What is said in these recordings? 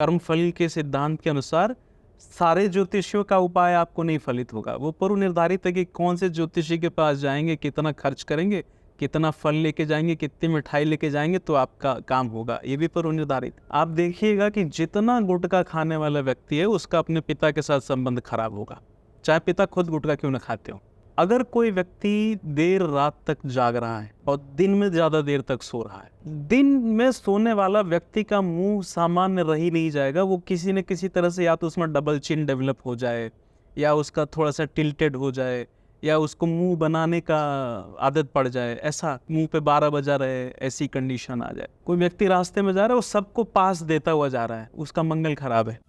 कर्मफल के सिद्धांत के अनुसार सारे ज्योतिषियों का उपाय आपको नहीं फलित होगा। वो पूर्व निर्धारित है कि कौन से ज्योतिषी के पास जाएंगे, कितना खर्च करेंगे, कितना फल लेके जाएंगे, कितनी मिठाई लेके जाएंगे तो आपका काम होगा। ये भी पूर्व निर्धारित। आप देखिएगा कि जितना गुटखा खाने वाला व्यक्ति है उसका अपने पिता के साथ संबंध खराब होगा, चाहे पिता खुद गुटखा क्यों ना खाते हो। अगर कोई व्यक्ति देर रात तक जाग रहा है और दिन में ज़्यादा देर तक सो रहा है, दिन में सोने वाला व्यक्ति का मुंह सामान्य रह ही नहीं जाएगा। वो किसी न किसी तरह से या तो उसमें डबल चिन डेवलप हो जाए, या उसका थोड़ा सा टिल्टेड हो जाए, या उसको मुंह बनाने का आदत पड़ जाए, ऐसा मुंह पे 12 बजा रहे, ऐसी कंडीशन आ जाए। कोई व्यक्ति रास्ते में जा रहा है, वो सबको पास देता हुआ जा रहा है, उसका मंगल खराब है।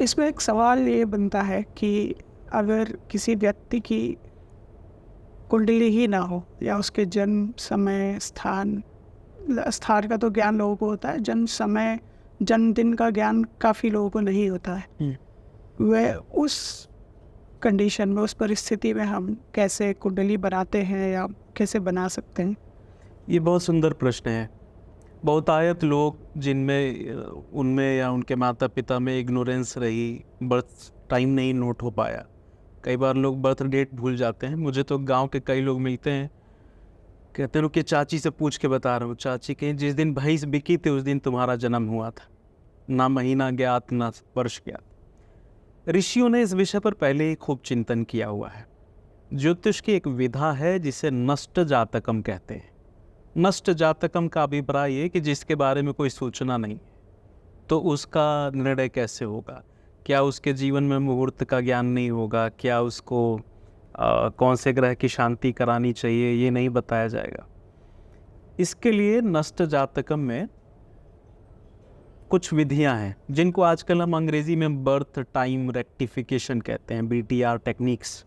इसमें एक सवाल ये बनता है कि अगर किसी व्यक्ति की कुंडली ही ना हो या उसके जन्म समय स्थान स्थान का तो ज्ञान लोगों को होता है, जन्म समय जन्मदिन का ज्ञान काफ़ी लोगों को नहीं होता है। वह उस कंडीशन में, उस परिस्थिति में हम कैसे कुंडली बनाते हैं या कैसे बना सकते हैं? ये बहुत सुंदर प्रश्न है। बहुतायत लोग जिनमें उनमें या उनके माता पिता में इग्नोरेंस रही, बर्थ टाइम नहीं नोट हो पाया, कई बार लोग बर्थ डेट भूल जाते हैं। मुझे तो गांव के कई लोग मिलते हैं, कहते हैं कि चाची से पूछ के बता रहा हूँ, चाची कहीं जिस दिन भैंस बिकी थी उस दिन तुम्हारा जन्म हुआ था, ना महीना ज्ञात ना वर्ष ज्ञात। ऋषियों ने इस विषय पर पहले ही खूब चिंतन किया हुआ है। ज्योतिष की एक विधा है जिसे नष्ट जातकम कहते हैं। नष्ट जातकम का अभिप्राय ये कि जिसके बारे में कोई सूचना नहीं तो उसका निर्णय कैसे होगा। क्या उसके जीवन में मुहूर्त का ज्ञान नहीं होगा, क्या उसको कौन से ग्रह की शांति करानी चाहिए, ये नहीं बताया जाएगा। इसके लिए नष्ट जातकम में कुछ विधियां हैं जिनको आजकल हम अंग्रेजी में बर्थ टाइम रेक्टिफिकेशन कहते हैं, BTR टेक्निक्स।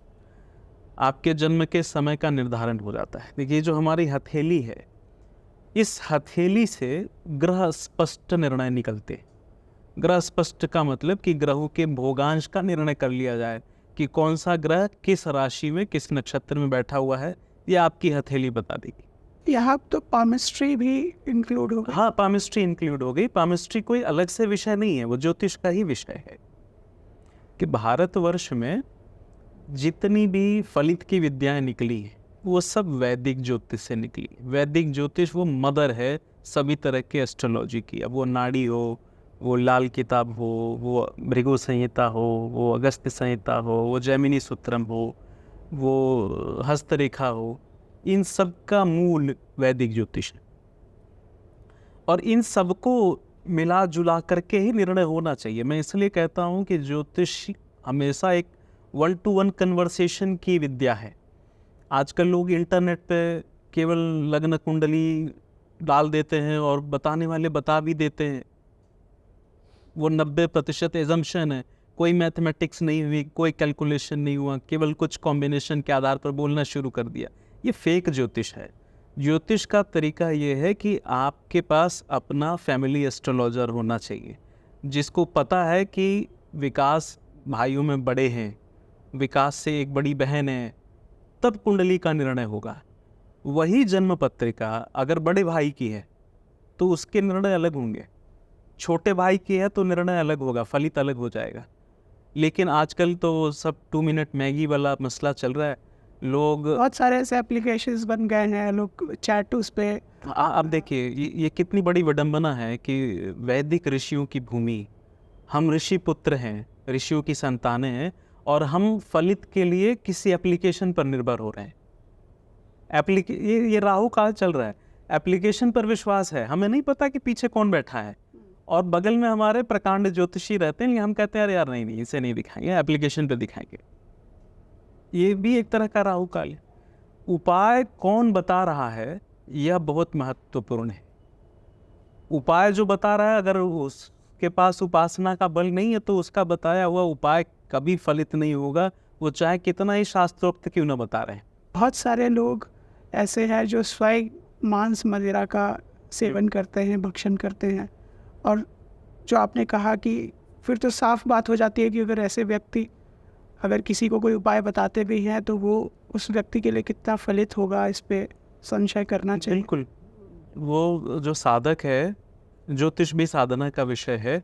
आपके जन्म के समय का निर्धारण हो जाता है। देखिए, जो हमारी हथेली है, इस हथेली से ग्रह स्पष्ट निर्णय निकलते। ग्रह स्पष्ट का मतलब कि ग्रहों के भोगांश का निर्णय कर लिया जाए कि कौन सा ग्रह किस राशि में किस नक्षत्र में बैठा हुआ है, ये आपकी हथेली बता देगी। यहाँ तो पामिस्ट्री भी इंक्लूड होगा? हाँ, पामिस्ट्री इंक्लूड हो गई। पामिस्ट्री कोई अलग से विषय नहीं है, वो ज्योतिष का ही विषय है। कि भारतवर्ष में जितनी भी फलित की विद्याएं निकली हैं वो सब वैदिक ज्योतिष से निकली। वैदिक ज्योतिष वो मदर है सभी तरह के एस्ट्रोलॉजी की। अब वो नाड़ी हो, वो लाल किताब हो, वो भृगु संहिता हो, वो अगस्त्य संहिता हो, वो जैमिनी सूत्रम हो, वो हस्तरेखा हो, इन सब का मूल वैदिक ज्योतिष है। और इन सबको मिला जुला करके ही निर्णय होना चाहिए। मैं इसलिए कहता हूँ कि ज्योतिष हमेशा एक 1-to-1 कन्वर्सेशन की विद्या है। आजकल लोग इंटरनेट पे केवल लग्न कुंडली डाल देते हैं और बताने वाले बता भी देते हैं। वो 90% एजम्पशन है, कोई मैथमेटिक्स नहीं हुई, कोई कैलकुलेशन नहीं हुआ, केवल कुछ कॉम्बिनेशन के आधार पर बोलना शुरू कर दिया। ये फेक ज्योतिष है। ज्योतिष का तरीका ये है कि आपके पास अपना फैमिली एस्ट्रोलॉजर होना चाहिए, जिसको पता है कि विकास भाइयों में बड़े हैं, विकास से एक बड़ी बहन है, तब कुंडली का निर्णय होगा। वही जन्म पत्रिका अगर बड़े भाई की है तो उसके निर्णय अलग होंगे, छोटे भाई की है तो निर्णय अलग होगा, फलित अलग हो जाएगा। लेकिन आजकल तो सब 2 मिनट मैगी वाला मसला चल रहा है। लोग बहुत सारे ऐसे एप्लीकेशंस बन गए हैं, लोग चैट उस पे। अब देखिए, ये कितनी बड़ी विडंबना है कि वैदिक ऋषियों की भूमि, हम ऋषि पुत्र हैं, ऋषियों की संतानें हैं, और हम फलित के लिए किसी एप्लीकेशन पर निर्भर हो रहे हैं। ये राहु काल चल रहा है, एप्लीकेशन पर विश्वास है, हमें नहीं पता कि पीछे कौन बैठा है। और बगल में हमारे प्रकांड ज्योतिषी रहते हैं, हम कहते हैं अरे यार नहीं, इसे नहीं दिखाएंगे, एप्लीकेशन पे दिखाएंगे। ये भी एक तरह का राहु काल है। उपाय कौन बता रहा है यह बहुत महत्वपूर्ण है। उपाय जो बता रहा है, अगर उसके पास उपासना का बल नहीं है तो उसका बताया हुआ उपाय कभी फलित नहीं होगा, वो चाहे कितना ही शास्त्रोक्त क्यों न बता रहे हैं। बहुत सारे लोग ऐसे हैं जो स्वयं मांस मदिरा का सेवन करते हैं, भक्षण करते हैं। और जो आपने कहा कि फिर तो साफ बात हो जाती है कि अगर ऐसे व्यक्ति अगर किसी को कोई उपाय बताते भी हैं तो वो उस व्यक्ति के लिए कितना फलित होगा, इस पे संशय करना चाहिए। बिल्कुल, वो जो साधक है, ज्योतिष भी साधना का विषय है,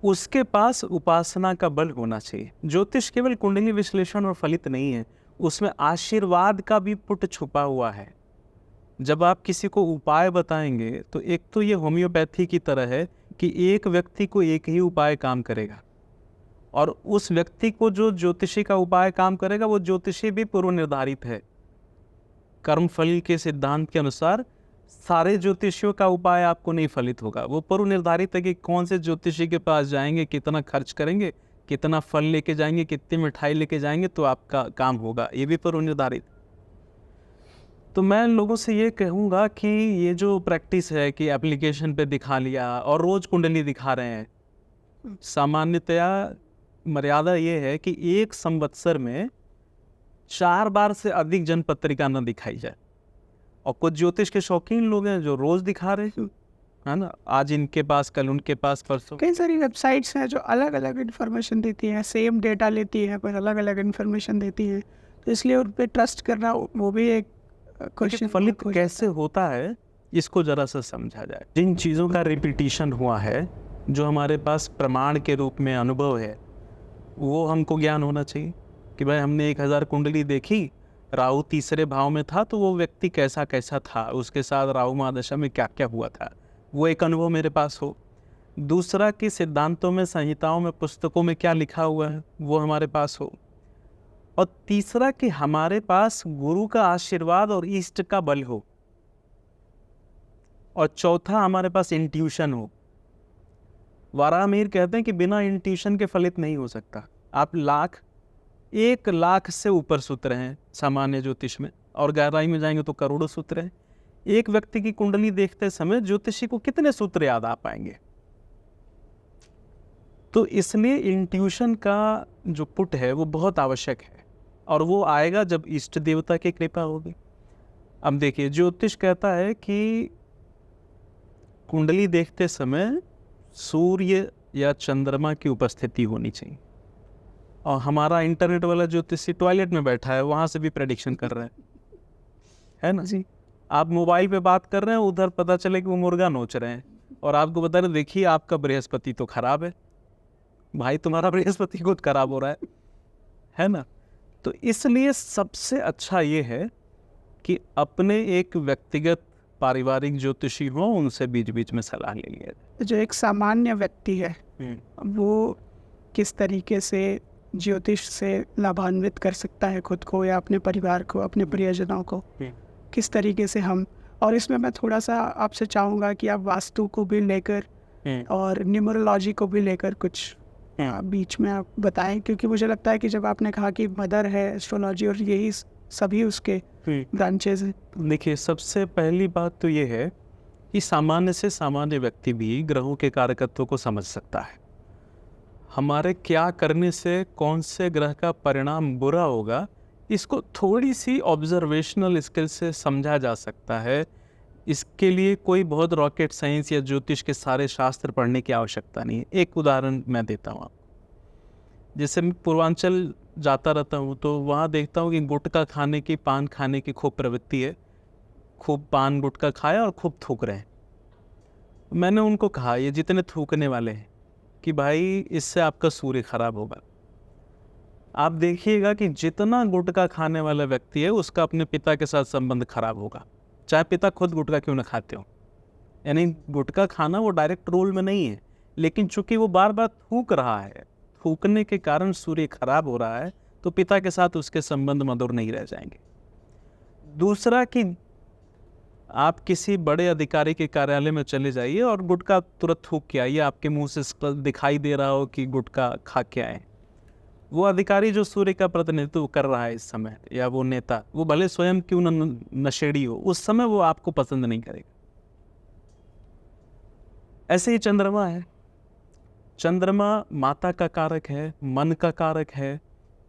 उसके पास उपासना का बल होना चाहिए। ज्योतिष केवल कुंडली विश्लेषण और फलित नहीं है, उसमें आशीर्वाद का भी पुट छुपा हुआ है। जब आप किसी को उपाय बताएंगे तो एक तो ये होम्योपैथी की तरह है कि एक व्यक्ति को एक ही उपाय काम करेगा, और उस व्यक्ति को जो ज्योतिषी का उपाय काम करेगा वो ज्योतिषी भी पूर्व निर्धारित है। कर्मफल के सिद्धांत के अनुसार सारे ज्योतिषियों का उपाय आपको नहीं फलित होगा। वो पूर्व निर्धारित है कि कौन से ज्योतिषी के पास जाएंगे, कितना खर्च करेंगे, कितना फल लेके जाएंगे, कितनी मिठाई लेके जाएंगे तो आपका काम होगा, ये भी पूर्व निर्धारित। तो मैं लोगों से ये कहूँगा कि ये जो प्रैक्टिस है कि एप्लीकेशन पे दिखा लिया और रोज कुंडली दिखा रहे हैं, सामान्यतया मर्यादा ये है कि एक संवत्सर में 4 बार से अधिक जन पत्रिका न दिखाई जाए। और कुछ ज्योतिष के शौकीन लोग हैं जो रोज दिखा रहे हैं, है ना, आज इनके पास, कल उनके पास, परसों। कई सारी वेबसाइट्स हैं जो अलग अलग इन्फॉर्मेशन देती हैं, सेम डेटा लेती हैं पर अलग अलग इन्फॉर्मेशन देती हैं, तो इसलिए उन पर ट्रस्ट करना वो भी एक क्वेश्चन फलित कैसे होता है इसको जरा सा समझा जाए। जिन चीज़ों का रिपीटिशन हुआ है, जो हमारे पास प्रमाण के रूप में अनुभव है, वो हमको ज्ञान होना चाहिए कि भाई हमने 1000 कुंडली देखी, राहु तीसरे भाव में था तो वो व्यक्ति कैसा कैसा था, उसके साथ राहु महादशा में क्या क्या हुआ था, वो एक अनुभव मेरे पास हो। दूसरा कि सिद्धांतों में, संहिताओं में, पुस्तकों में क्या लिखा हुआ है वो हमारे पास हो। और तीसरा कि हमारे पास गुरु का आशीर्वाद और इष्ट का बल हो। और चौथा हमारे पास इंट्यूशन हो। वारामीर कहते हैं कि बिना इंट्यूशन के फलित नहीं हो सकता। आप 1 लाख से ऊपर सूत्र हैं सामान्य ज्योतिष में, और गहराई में जाएंगे तो करोड़ों सूत्र हैं। एक व्यक्ति की कुंडली देखते समय ज्योतिषी को कितने सूत्र याद आ पाएंगे? तो इसलिए इंट्यूशन का जो पुट है वो बहुत आवश्यक है, और वो आएगा जब इष्ट देवता की कृपा होगी। अब देखिए, ज्योतिष कहता है कि कुंडली देखते समय सूर्य या चंद्रमा की उपस्थिति होनी चाहिए। और हमारा इंटरनेट वाला ज्योतिषी टॉयलेट में बैठा है, वहां से भी प्रेडिक्शन कर रहा है ना जी। आप मोबाइल पे बात कर रहे हैं, उधर पता चले कि वो मुर्गा नोच रहे हैं, और आपको बता रहे देखिए आपका बृहस्पति तो खराब है। भाई तुम्हारा बृहस्पति खुद खराब हो रहा है ना। तो इसलिए सबसे अच्छा ये है कि अपने एक व्यक्तिगत पारिवारिक ज्योतिषी हो, उनसे बीच बीच में सलाह ले लिया। जो एक सामान्य व्यक्ति है वो किस तरीके से ज्योतिष से लाभान्वित कर सकता है खुद को या अपने परिवार को, अपने प्रियजनों को, किस तरीके से हम। और इसमें मैं थोड़ा सा आपसे चाहूँगा कि आप वास्तु को भी लेकर और न्यूमरोलॉजी को भी लेकर कुछ बीच में आप बताएं, क्योंकि मुझे लगता है कि जब आपने कहा कि मदर है एस्ट्रोलॉजी और यही सभी उसके ब्रांचेज हैं। देखिए, सबसे पहली बात तो ये है कि सामान्य से सामान्य व्यक्ति भी ग्रहों के कारकत्व को समझ सकता है। हमारे क्या करने से कौन से ग्रह का परिणाम बुरा होगा, इसको थोड़ी सी ऑब्जर्वेशनल स्किल से समझा जा सकता है। इसके लिए कोई बहुत रॉकेट साइंस या ज्योतिष के सारे शास्त्र पढ़ने की आवश्यकता नहीं है। एक उदाहरण मैं देता हूँ आपको। जैसे मैं पूर्वांचल जाता रहता हूँ तो वहाँ देखता हूँ कि गुटखा खाने की, पान खाने की खूब प्रवृत्ति है। खूब पान गुटखा खाया और खूब थूक रहे हैं। मैंने उनको कहा, ये जितने थूकने वाले हैं, कि भाई इससे आपका सूर्य खराब होगा। आप देखिएगा कि जितना गुटखा खाने वाला व्यक्ति है उसका अपने पिता के साथ संबंध खराब होगा, चाहे पिता खुद गुटखा क्यों ना खाते हो। यानी गुटखा खाना वो डायरेक्ट रोल में नहीं है, लेकिन चूंकि वो बार बार थूक रहा है, थूकने के कारण सूर्य खराब हो रहा है, तो पिता के साथ उसके संबंध मधुर नहीं रह जाएंगे। दूसरा कि आप किसी बड़े अधिकारी के कार्यालय में चले जाइए और गुटखा तुरंत थूक के आइए, आपके मुंह से दिखाई दे रहा हो कि गुटखा खा के आए। वो अधिकारी जो सूर्य का प्रतिनिधित्व कर रहा है इस समय, या वो नेता, वो भले स्वयं क्यों न नशेड़ी हो, उस समय वो आपको पसंद नहीं करेगा। ऐसे ही चंद्रमा है। चंद्रमा माता का कारक है, मन का कारक है।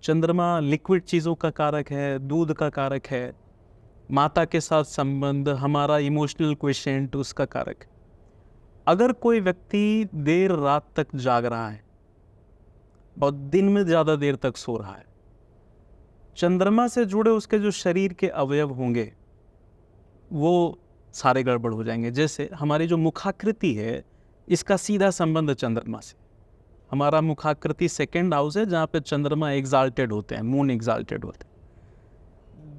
चंद्रमा लिक्विड चीज़ों का कारक है, दूध का कारक है। माता के साथ संबंध, हमारा इमोशनल क्वेश्चन उसका कारक है। अगर कोई व्यक्ति देर रात तक जाग रहा है और दिन में ज़्यादा देर तक सो रहा है, चंद्रमा से जुड़े उसके जो शरीर के अवयव होंगे वो सारे गड़बड़ हो जाएंगे। जैसे हमारी जो मुखाकृति है इसका सीधा संबंध चंद्रमा से। हमारा मुखाकृति सेकंड हाउस है जहाँ पे चंद्रमा एग्जाल्टेड होते हैं, मून एग्जाल्टेड होते हैं।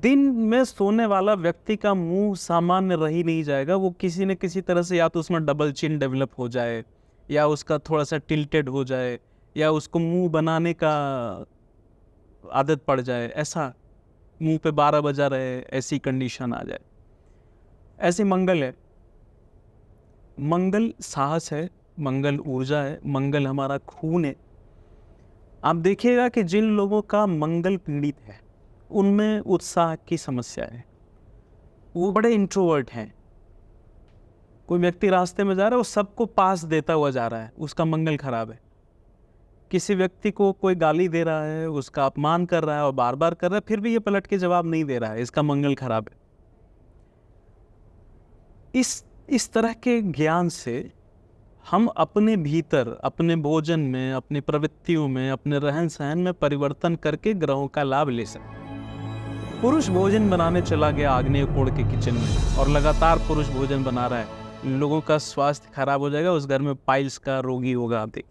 दिन में सोने वाला व्यक्ति का मुंह सामान्य रह ही नहीं जाएगा, वो किसी न किसी तरह से या तो उसमें डबल चिन डेवलप हो जाए या उसका थोड़ा सा टिल्टेड हो जाए या उसको मुंह बनाने का आदत पड़ जाए, ऐसा मुंह पे 12 बजा रहे, ऐसी कंडीशन आ जाए। ऐसे मंगल है, मंगल साहस है, मंगल ऊर्जा है, मंगल हमारा खून है। आप देखिएगा कि जिन लोगों का मंगल पीड़ित है उनमें उत्साह की समस्या है, वो बड़े इंट्रोवर्ट हैं। कोई व्यक्ति रास्ते में जा रहा है, वो सबको पास देता हुआ जा रहा है, उसका मंगल खराब है। किसी व्यक्ति को कोई गाली दे रहा है, उसका अपमान कर रहा है और बार बार कर रहा है, फिर भी ये पलट के जवाब नहीं दे रहा है, इसका मंगल खराब है। इस तरह के ज्ञान से हम अपने भीतर, अपने भोजन में, अपनी प्रवृत्तियों में, अपने रहन सहन में परिवर्तन करके ग्रहों का लाभ ले सकते हैं। पुरुष भोजन बनाने चला गया आग्नेय कोण के किचन में और लगातार पुरुष भोजन बना रहा है, लोगों का स्वास्थ्य खराब हो जाएगा, उस घर में पाइल्स का रोगी होगा। आप देखिए,